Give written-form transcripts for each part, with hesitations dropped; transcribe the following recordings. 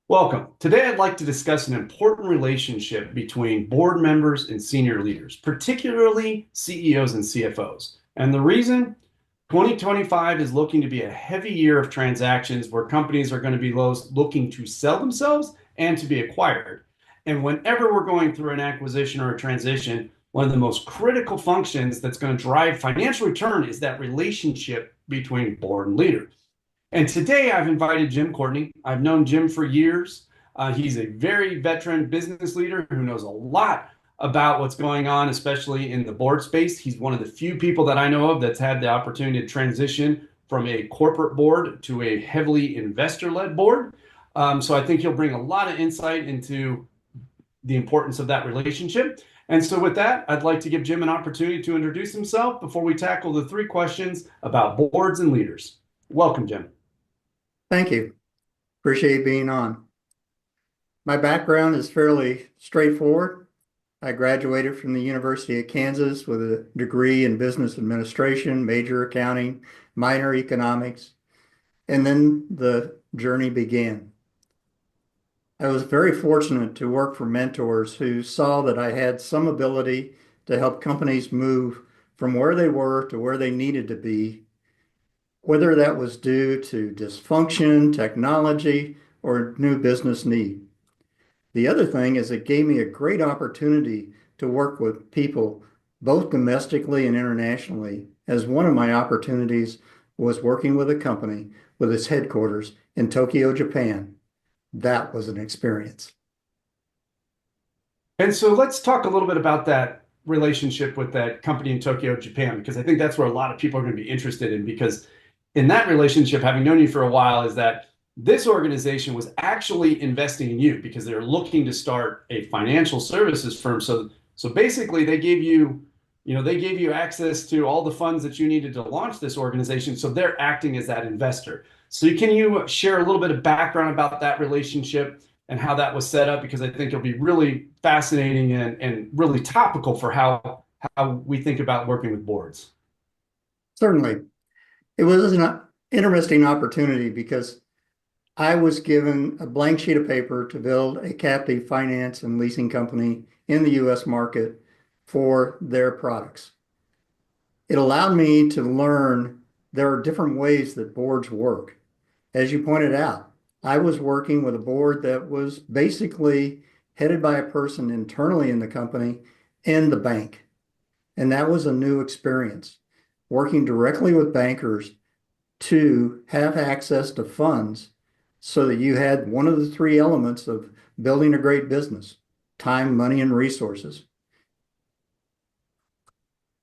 Welcome. Today, I'd like to discuss an important relationship between board members and senior leaders, particularly CEOs and CFOs. And the reason 2025 is looking to be a heavy year of transactions where companies are going to be looking to sell themselves and to be acquired. And whenever we're going through an acquisition or a transition, one of the most critical functions that's going to drive financial return is that relationship between board and leader. And today I've invited Jim Courtney. I've known Jim for years. He's a very veteran business leader who knows a lot about what's going on, especially in the board space. He's one of the few people that I know of that's had the opportunity to transition from a corporate board to a heavily investor-led board. So I think he'll bring a lot of insight into the importance of that relationship. And so with that, I'd like to give Jim an opportunity to introduce himself before we tackle the three questions about boards and leaders. Welcome, Jim. Thank you. Appreciate being on. My background is fairly straightforward. I graduated from the University of Kansas with a degree in business administration, major accounting, minor economics, and then the journey began. I was very fortunate to work for mentors who saw that I had some ability to help companies move from where they were to where they needed to be, whether that was due to dysfunction, technology, or new business need. The other thing is it gave me a great opportunity to work with people both domestically and internationally, as one of my opportunities was working with a company with its headquarters in Tokyo, Japan. That was an experience. And so let's talk a little bit about that relationship with that company in Tokyo, Japan, because I think that's where a lot of people are going to be interested in. Because in that relationship, having known you for a while, is that this organization was actually investing in you because they're looking to start a financial services firm. So basically, they gave you access to all the funds that you needed to launch this organization. So they're acting as that investor. So can you share a little bit of background about that relationship and how that was set up? Because I think it'll be really fascinating and really topical for how we think about working with boards. Certainly, it was an interesting opportunity because I was given a blank sheet of paper to build a captive finance and leasing company in the US market for their products. It allowed me to learn there are different ways that boards work. As you pointed out, I was working with a board that was basically headed by a person internally in the company and the bank. And that was a new experience, working directly with bankers to have access to funds so that you had one of the three elements of building a great business: time, money, and resources.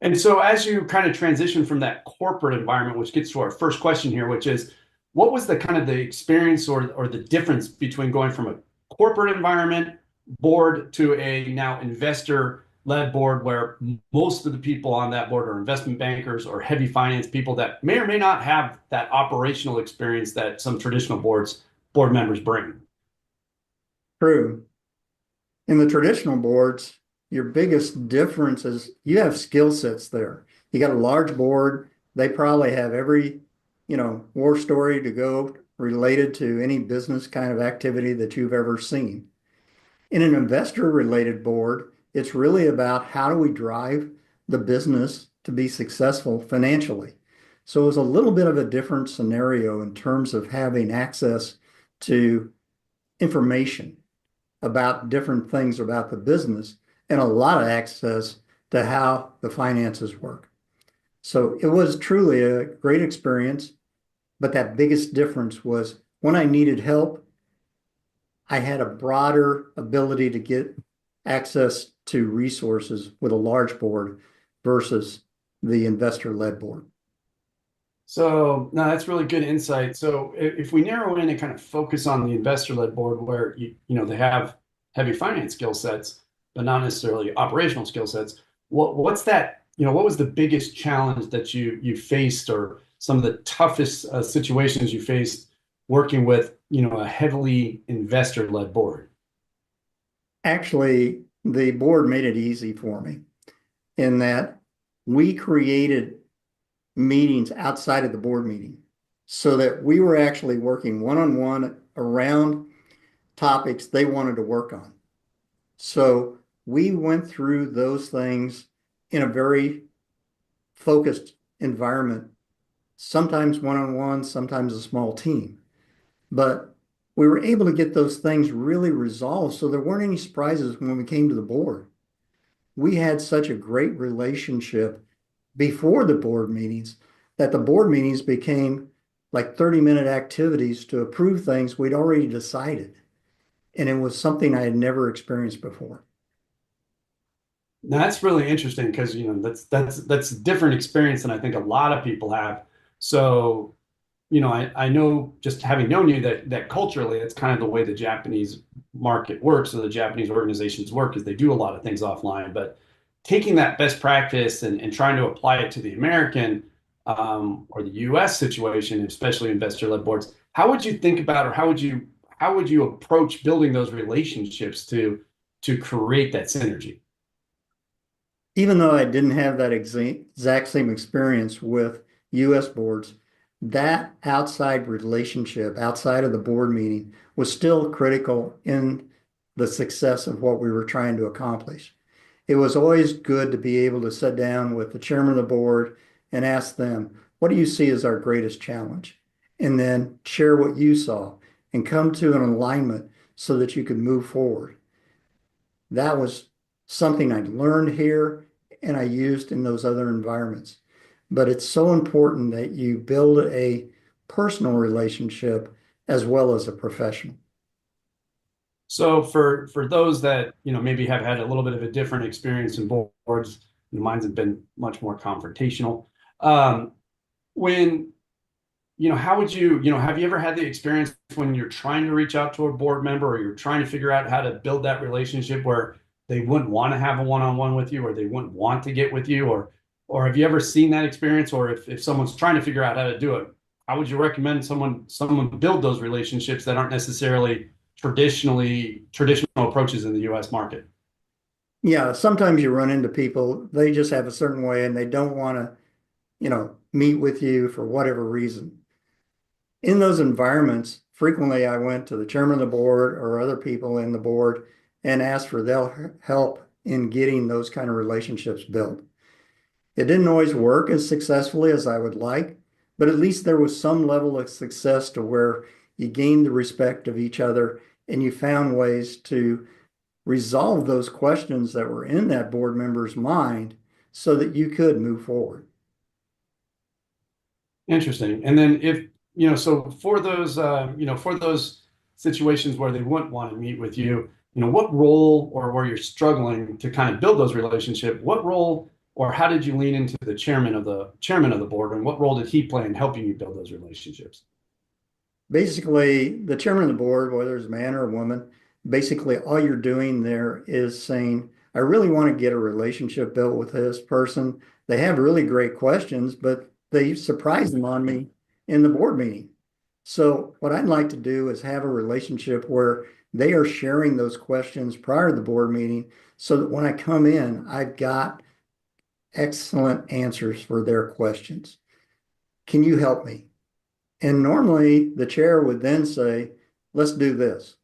And so as you kind of transition from that corporate environment, which gets to our first question here, which is what was the kind of the experience or the difference between going from a corporate environment board to a now investor led board where most of the people on that board are investment bankers or heavy finance people that may or may not have that operational experience that some traditional board members bring? True. In the traditional boards, your biggest difference is you have skill sets there. You got a large board. They probably have every, war story to go related to any business kind of activity that you've ever seen. In an investor related board, it's really about how do we drive the business to be successful financially. So it was a little bit of a different scenario in terms of having access to information about different things about the business and a lot of access to how the finances work. So it was truly a great experience, but that biggest difference was when I needed help, I had a broader ability to get access to resources with a large board versus the investor-led board. So no, that's really good insight. So if we narrow in and kind of focus on the investor-led board where they have heavy finance skill sets, but not necessarily operational skill sets, what's that, what was the biggest challenge that you faced or some of the toughest situations you faced working with, a heavily investor-led board? Actually, the board made it easy for me in that we created meetings outside of the board meeting so that we were actually working one-on-one around topics they wanted to work on. So we went through those things in a very focused environment, sometimes one-on-one, sometimes a small team. But we were able to get those things really resolved. So there weren't any surprises when we came to the board. We had such a great relationship before the board meetings that the board meetings became like 30-minute activities to approve things we'd already decided. And it was something I had never experienced before. Now, that's really interesting because that's a different experience than I think a lot of people have. So, I know just having known you that culturally it's kind of the way the Japanese market works or the Japanese organizations work is they do a lot of things offline. But taking that best practice and trying to apply it to the American or the US situation, especially investor-led boards, how would you think about or how would you approach building those relationships to create that synergy? Even though I didn't have that exact same experience with US boards, that outside relationship outside of the board meeting was still critical in the success of what we were trying to accomplish. It was always good to be able to sit down with the chairman of the board and ask them, what do you see as our greatest challenge? And then share what you saw and come to an alignment so that you could move forward. That was something I learned here and I used in those other environments. But it's so important that you build a personal relationship as well as a professional. So for those that maybe have had a little bit of a different experience in boards, mine's have been much more confrontational. Um, when how would have you ever had the experience when you're trying to reach out to a board member or you're trying to figure out how to build that relationship where they wouldn't want to have a one-on-one with you or they wouldn't want to get with you or have you ever seen that experience or if someone's trying to figure out how to do it, how would you recommend someone build those relationships that aren't necessarily traditional approaches in the US market? Yeah, sometimes you run into people, they just have a certain way and they don't want to, meet with you for whatever reason. In those environments, frequently I went to the chairman of the board or other people in the board and asked for their help in getting those kind of relationships built. It didn't always work as successfully as I would like, but at least there was some level of success to where you gained the respect of each other and you found ways to resolve those questions that were in that board member's mind so that you could move forward. Interesting. And then so for those situations where they wouldn't want to meet with you, what role or where you're struggling to kind of build those relationships, what role or how did you lean into the chairman of the board and what role did he play in helping you build those relationships? Basically, the chairman of the board, whether it's a man or a woman, basically all you're doing there is saying, I really want to get a relationship built with this person. They have really great questions, but they surprise them on me in the board meeting. So what I'd like to do is have a relationship where they are sharing those questions prior to the board meeting so that when I come in, I've got excellent answers for their questions. Can you help me? And normally the chair would then say, let's do this.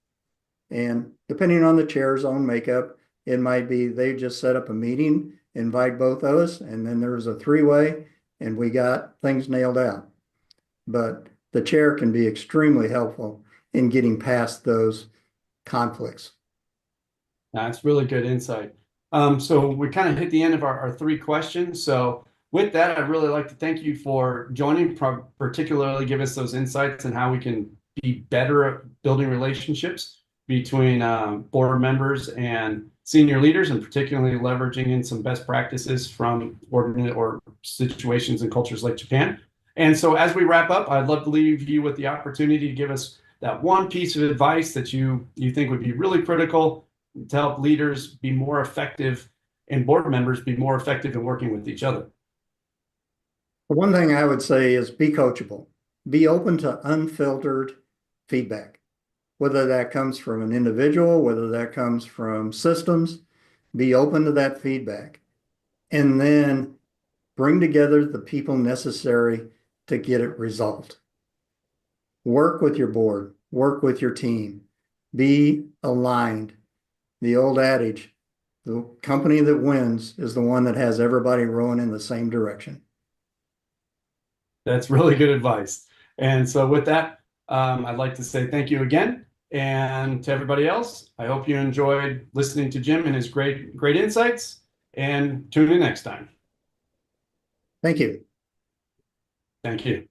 And depending on the chair's own makeup, it might be they just set up a meeting, invite both of us, and then there's a three-way, and we got things nailed out. But the chair can be extremely helpful in getting past those conflicts. That's really good insight. So we kind of hit the end of our three questions. So with that, I'd really like to thank you for joining, particularly give us those insights and how we can be better at building relationships between board members and senior leaders, and particularly leveraging in some best practices from or situations and cultures like Japan. And so as we wrap up, I'd love to leave you with the opportunity to give us that one piece of advice that you think would be really critical to help leaders be more effective and board members be more effective in working with each other. One thing I would say is be coachable, be open to unfiltered feedback, whether that comes from an individual, whether that comes from systems, be open to that feedback. And then bring together the people necessary to get it resolved. Work with your board, work with your team, Be aligned. The old adage, the company that wins is the one that has everybody rowing in the same direction. That's really good advice. And so with that, I'd like to say thank you again. And to everybody else, I hope you enjoyed listening to Jim and his great insights, and tune in next time. Thank you. Thank you.